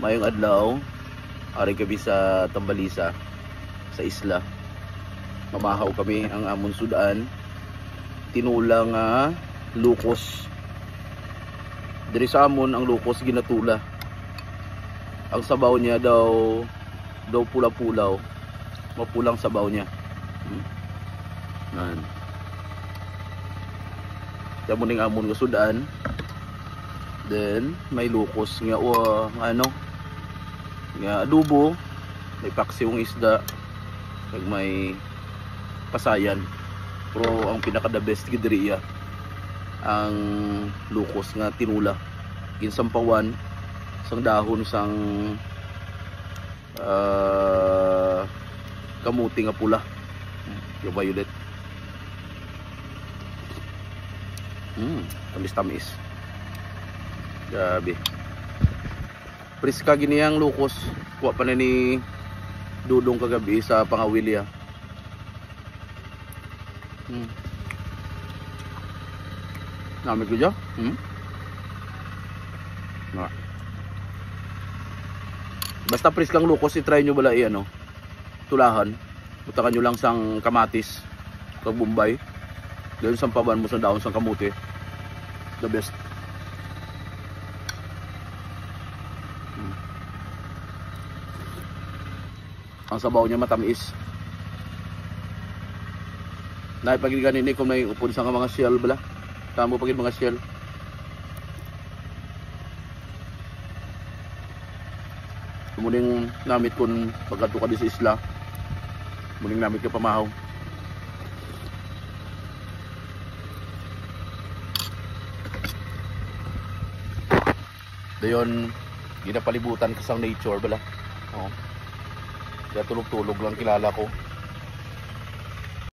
Mayong adlaw, ari kami sa Tambalisa, sa isla. Mamahaw kami ang amon sudan. Tinulang lukos. Diri sa amon ang lukos ginatula. Ang sabaw niya daw pula-pulaw. Mapulang sabaw niya. Nan. Kamo ning amon nga sudan. Then may lukos nga nga adobo, may paksiwong isda, kag may pasayan. Pero ang pinaka the best gidriya ang lukos nga tinula. Ginsampawan sang dahon sang kamuti nga pula. Yung violet. Tamis-tamis. Grabe. Priska giniyang lukos. Kuha pa na ni Dudong kagabi sa Pangawilya. Namit ko dyan. Basta priskang lukos, i-try nyo bala tulahan. Butakan nyo lang sang kamatis, kag Bombay. Dahil sampaban mo sa daon sang kamuti. The best. Ang sabaw niya matamis. Naipagin ganin kung may upon sa mga shell bala. Tamo pagin mga shell. Muning namit kun pagkadto ka di sa isla. Muning namit ka pamahaw. Dayon ginapalibutan ka sang nature bala. Oh. Kaya tulog-tulog lang kilala ko.